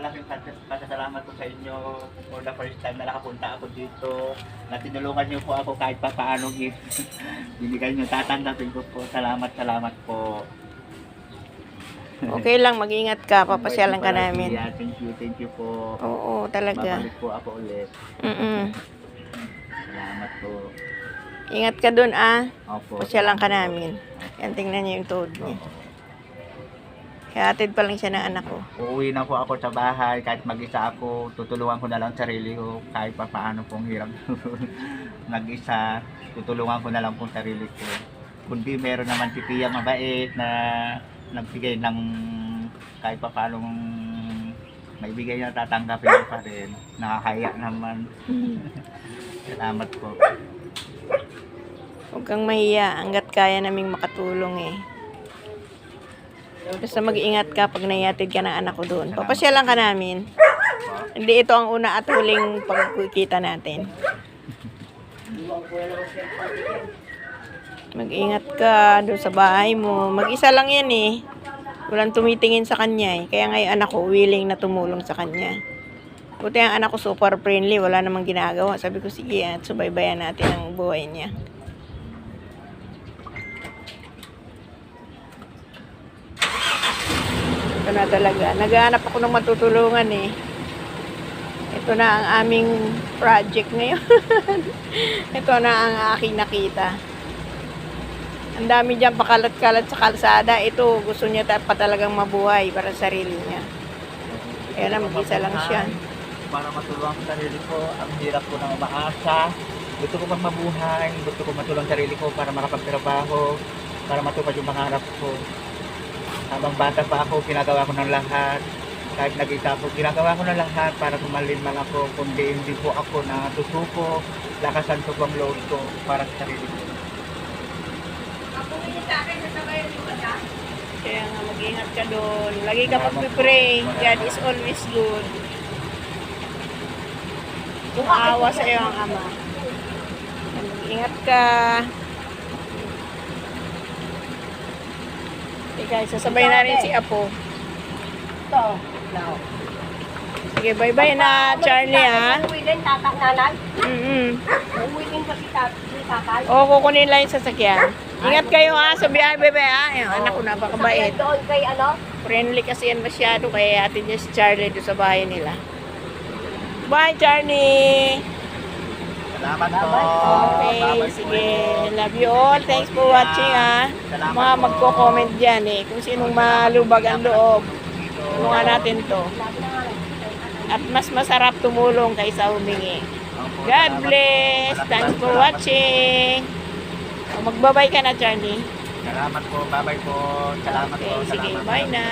malaking pasasalamat ko sa inyo for the first time na nakapunta ako dito. Na tinulungan niyo po ako kahit pa paano binigay niyo, tatanggapin ko po. Salamat po. Okay lang, mag-ingat ka. Papasyalan ka namin. Yeah, thank you po. Oo, talaga. Babalik po ako ulit. Salamat po. Ingat ka dun, ah. Opo. Pasyalan ka namin. Yan, tingnan niyo yung tuhod niya. Kaya atid pa lang siya ng anak ko. Uuwi na po ako sa bahay, kahit mag-isa ako, tutulungan ko na lang sarili ko, kahit pa paano pong hirap mag-isa, tutulungan ko na lang pong sarili ko. Kundi meron naman si Pia mabait na nagbigay ng kahit pa paano maibigay na, tatanggapin ko pa rin. Nakakaya naman. Salamat po. Huwag kang mahiya, hanggat kaya naming makatulong eh. Basta mag-ingat ka pag naihatid ka ng anak ko doon. Papasyalan ka namin. Hindi ito ang una at huling pagkikita natin. Mag-ingat ka doon sa bahay mo. Mag-isa lang yan eh. Walang tumitingin sa kanya eh. Kaya ngayon anak ko willing na tumulong sa kanya. Buti ang anak ko super friendly. Wala namang ginagawa. Sabi ko sige at subaybayan natin ang buhay niya. Ito na talaga. Naghahanap ako ng matutulungan eh. Ito na ang aming project ngayon. Ito na ang aking nakita. Ang dami dyan pakalat-kalat sa kalsada. Ito gusto niya pa talagang mabuhay para sa sarili niya. Kaya na mag-isa lang siya. Para matulungan ko sarili ko, ang hirap ko na umaasa. Gusto ko pang mabuhay, gusto ko matulong sarili ko para makapagtrabaho, para matupad yung pangarap ko. Habang bata pa ako, ginagawa ko ng lahat. Kahit nag-isa ako, ginagawa ko ng lahat para tumalin man ako. Kundi hindi po ako natutuko, lakasan ko pang loob ko para sa sarili ko. Kaya nga mag-ingat ka doon. Lagi ka magpipray. God is always good. Maawa sa iyo ang Ama. Mag-ingat ka. Okay guys, sasabay na rin si Apo. Ito. No. Sige, bye-bye na, Charlie, ha? Uuwi din, tatak nanay. Uuwi din kasi tatay. Oo, kukunin lang yung sasakyan. Ingat kayo, ha? Sa biyahe, bebe, ha? Ayun, anak ko, napakabait. Doon kay ano? Friendly kasi yan masyado, kaya atin niya si Charlie doon sa bahay nila. Bye, Charlie! Salamat po. Okay, Bye-bye po. sige. Love you all. Thanks for watching, ha? Salamat Mga po. magko-comment dyan, eh. Kung sinong malubag ang loob. Tulungan natin to. At mas masarap tumulong kaysa humingi. God bless. Thanks for watching. Magbabay ka na, Charlie. Salamat po. Bye-bye po. Salamat po. Okay, sige. Salamat Bye po. na.